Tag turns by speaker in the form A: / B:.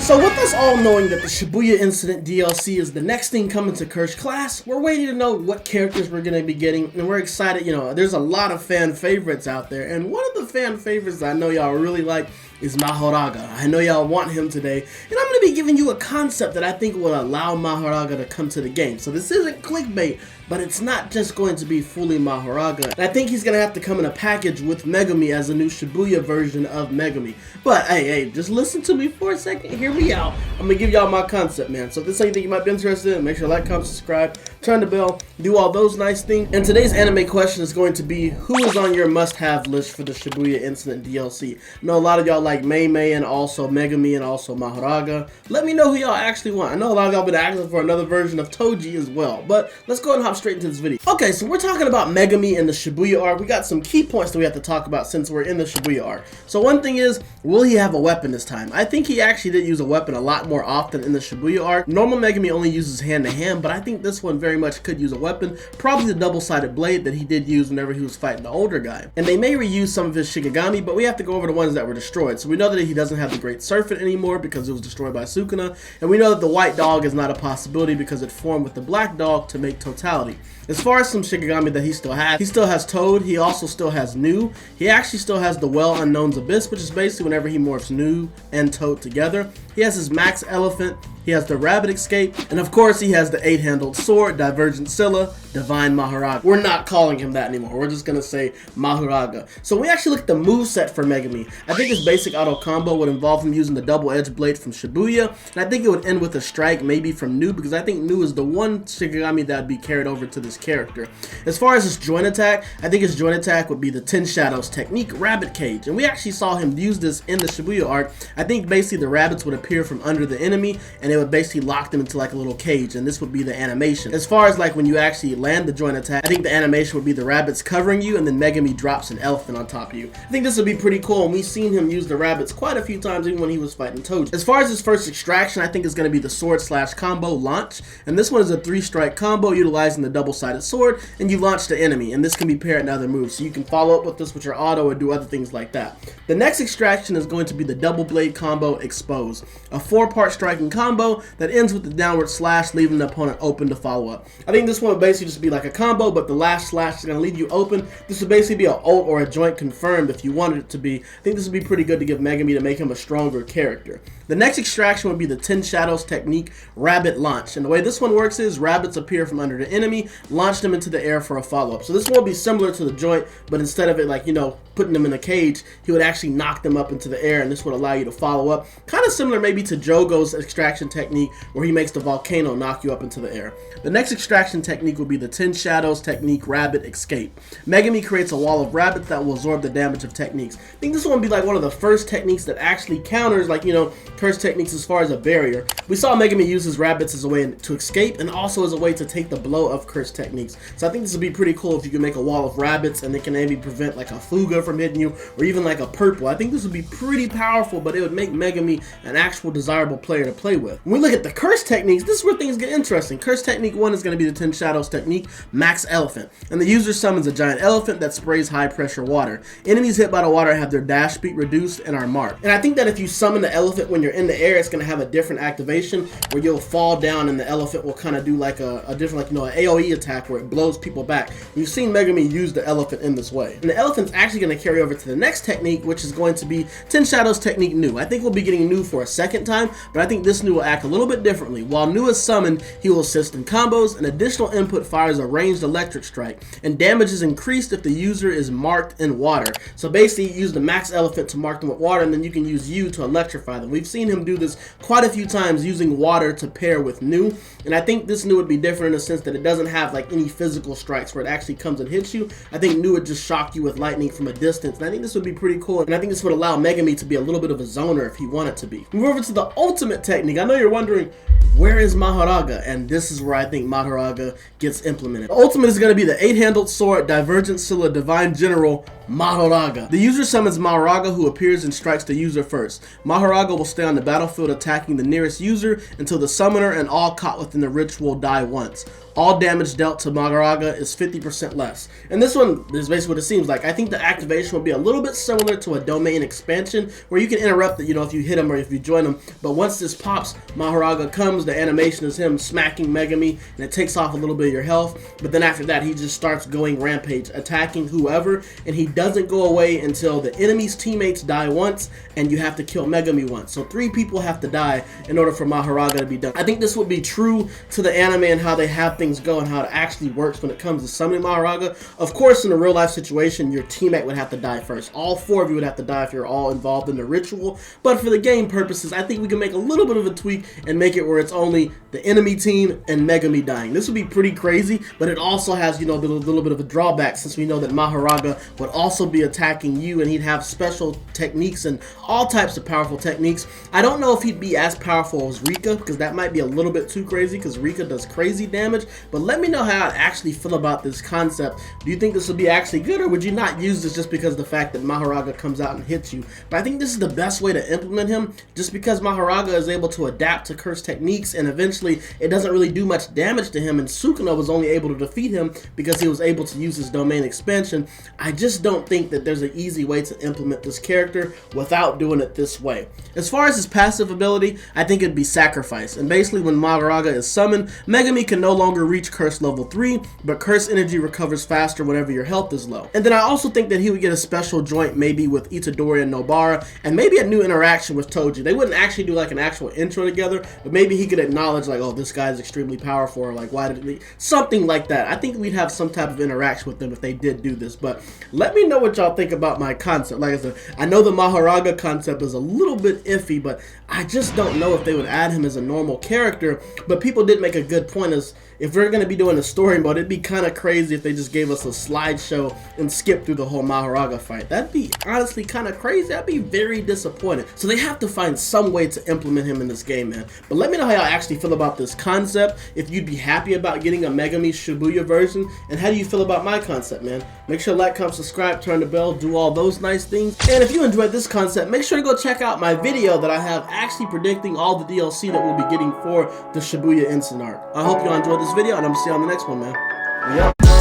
A: So with us all knowing that the Shibuya Incident DLC is the next thing coming to Cursed Clash, we're waiting to know what characters we're going to be getting, and we're excited. There's a lot of fan favorites out there, and one of the fan favorites that I know y'all really like is Mahoraga. I know y'all want him today, and I'm going to be giving you a concept that I think will allow Mahoraga to come to the game. So this isn't clickbait, but it's not just going to be fully Mahoraga. And I think he's going to have to come in a package with Megumi as a new Shibuya version of Megumi. But hey, just listen to me for a second. Hear me out. I'm going to give y'all my concept, man. So if this is anything you might be interested in, make sure to like, comment, subscribe, turn the bell, do all those nice things. And today's anime question is going to be, who is on your must-have list for the Shibuya Incident DLC? I know a lot of y'all like Mei and also Megumi and also Mahoraga. Let me know who y'all actually want. I know a lot of y'all been asking for another version of Toji as well. But let's go ahead and hop straight into this video. Okay, so we're talking about Megumi and the Shibuya Arc. We got some key points that we have to talk about since we're in the Shibuya Arc. So one thing is, will he have a weapon this time? I think he actually did use a weapon a lot more often in the Shibuya Arc. Normal Megumi only uses hand-to-hand, but I think this one very much could use a weapon. Probably the double-sided blade that he did use whenever he was fighting the older guy. And they may reuse some of his Shikigami, but we have to go over the ones that were destroyed. So we know that he doesn't have the Great Serpent anymore because it was destroyed by Sukuna. And we know that the white dog is not a possibility because it formed with the black dog to make totality. As far as some Shikigami that he still has Toad, he also still has Nu. He actually still has the Well Unknown's Abyss, which is basically whenever he morphs Nu and Toad together. He has his Max Elephant, he has the Rabbit Escape, and of course he has the 8-handled sword, Divergent Scylla, Divine Mahoraga. We're not calling him that anymore, we're just gonna say Mahoraga. So we actually look at the moveset for Megumi. I think his basic auto combo would involve him using the double edge blade from Shibuya, and I think it would end with a strike maybe from Nu, because I think Nu is the one Shikigami that would be carried over to this character. As far as his joint attack, I think his joint attack would be the 10 Shadows technique, Rabbit Cage, and we actually saw him use this in the Shibuya Arc. I think basically the rabbits would appear from under the enemy, and it would basically lock them into like a little cage, and this would be the animation. As far as like when you actually land the joint attack, I think the animation would be the rabbits covering you, and then Megumi drops an elephant on top of you. I think this would be pretty cool, and we've seen him use the rabbits quite a few times even when he was fighting Toji. As far as his first extraction, I think it's going to be the sword/combo launch, and this one is a 3-strike combo utilizing the double-sided sword, and you launch the enemy, and this can be paired in other moves, so you can follow up with this with your auto or do other things like that. The next extraction is going to be the double blade combo Expose, a 4-part striking combo that ends with the downward slash, leaving the opponent open to follow up. I think this one would basically just be like a combo, but the last slash is going to leave you open. This would basically be an ult or a joint confirmed if you wanted it to be. I think this would be pretty good to give Megumi to make him a stronger character. The next extraction would be the 10 Shadows technique, Rabbit Launch. And the way this one works is rabbits appear from under the enemy, launch them into the air for a follow-up. So this one will be similar to the joint, but instead of it like, putting them in a cage, he would actually knock them up into the air, and this would allow you to follow up. Kind of similar maybe to Jogo's extraction technique, where he makes the volcano knock you up into the air. The next extraction technique will be the 10 Shadows technique, Rabbit Escape. Megumi creates a wall of rabbits that will absorb the damage of techniques. I think this one would be like one of the first techniques that actually counters, like, curse techniques as far as a barrier. We saw Megumi use his rabbits as a way to escape, and also as a way to take the blow of curse techniques. So I think this would be pretty cool if you could make a wall of rabbits, and it can maybe prevent like a Fuga from hitting you, or even like a purple. I think this would be pretty powerful, but it would make Megumi an actual desirable player to play with. When we look at the curse techniques, this is where things get interesting. Curse technique 1 is going to be the 10 Shadows technique, Max Elephant, and the user summons a giant elephant that sprays high pressure water. Enemies hit by the water have their dash speed reduced and are marked. And I think that if you summon the elephant when you're in the air, it's going to have a different activation where you'll fall down and the elephant will kind of do like a different, an AoE attack where it blows people back. You've seen Megumi use the elephant in this way. And the elephant's actually going to carry over to the next technique, which is going to be 10 Shadows technique Nu. I think we'll be getting Nu for a second time, but I think this Nu will act a little bit differently. While Nu is summoned, he will assist in combos, and additional input fires a ranged electric strike, and damage is increased if the user is marked in water. So basically, you use the Max Elephant to mark them with water, and then you can use U to electrify them. We've seen him do this quite a few times using water to pair with Nu, and I think this Nu would be different in the sense that it doesn't have like any physical strikes where it actually comes and hits you. I think Nu would just shock you with lightning from a distance, and I think this would be pretty cool, and I think this would allow Megumi to be a little bit of a zoner if he wanted to be. Move over to the ultimate technique. I know you're wondering, where is Mahoraga? And this is where I think Mahoraga gets implemented. The ultimate is going to be the 8-handled sword, Divergent Scylla, Divine General, Mahoraga. The user summons Mahoraga, who appears and strikes the user first. Mahoraga will stay on the battlefield attacking the nearest user until the summoner and all caught within the ritual die once. All damage dealt to Mahoraga is 50% less. And this one is basically what it seems like. I think the activation will be a little bit similar to a domain expansion where you can interrupt it, if you hit him or if you join him. But once this pops, Mahoraga comes, the animation is him smacking Megumi, and it takes off a little bit of your health. But then after that, he just starts going rampage, attacking whoever, and he doesn't go away until the enemy's teammates die once, and you have to kill Megumi once. So 3 people have to die in order for Mahoraga to be done. I think this would be true to the anime and how they have things go and how it actually works when it comes to summoning Mahoraga. Of course, in a real life situation, your teammate would have to die first. All 4 of you would have to die if you're all involved in the ritual. But for the game purposes, I think we can make a little bit of a tweak and make it where it's only the enemy team and Megumi dying. This would be pretty crazy, but it also has, a little bit of a drawback, since we know that Mahoraga would also be attacking you, and he'd have special techniques and all types of powerful techniques. I don't know if he'd be as powerful as Rika, because that might be a little bit too crazy, because Rika does crazy damage. But let me know how I actually feel about this concept. Do you think this would be actually good, or would you not use this just because of the fact that Mahoraga comes out and hits you? But I think this is the best way to implement him, just because Mahoraga is able to adapt to curse techniques, and eventually it doesn't really do much damage to him, and Sukuna was only able to defeat him because he was able to use his domain expansion. I just don't think that there's an easy way to implement this character without doing it this way. As far as his passive ability, I think it'd be Sacrifice, and basically when Mahoraga is summoned, Megumi can no longer reach Curse level 3, but Curse energy recovers faster whenever your health is low. And then I also think that he would get a special joint maybe with Itadori and Nobara, and maybe a new interaction with Toji. They wouldn't actually do like an actual intro together, but maybe he could acknowledge like, oh, this guy's extremely powerful, or like, why did he, something like that. I think we'd have some type of interaction with them if they did do this. But let me know what y'all think about my concept. Like I said, I know the Mahoraga concept is a little bit iffy, but I just don't know if they would add him as a normal character. But people did make a good point, as if we're going to be doing a story mode, it'd be kind of crazy if they just gave us a slideshow and skipped through the whole Mahoraga fight. That'd be honestly kind of crazy. I'd be very disappointed. So they have to find some way to implement him in this game, man. But let me know how y'all actually feel about this concept, if you'd be happy about getting a Megumi Shibuya version, and how do you feel about my concept, man? Make sure to like, comment, subscribe, turn the bell, do all those nice things. And if you enjoyed this concept, make sure to go check out my video that I have actually predicting all the DLC that we'll be getting for the Shibuya Incident arc. I hope y'all enjoyed this video, and I'm gonna see you on the next one, man. Yep.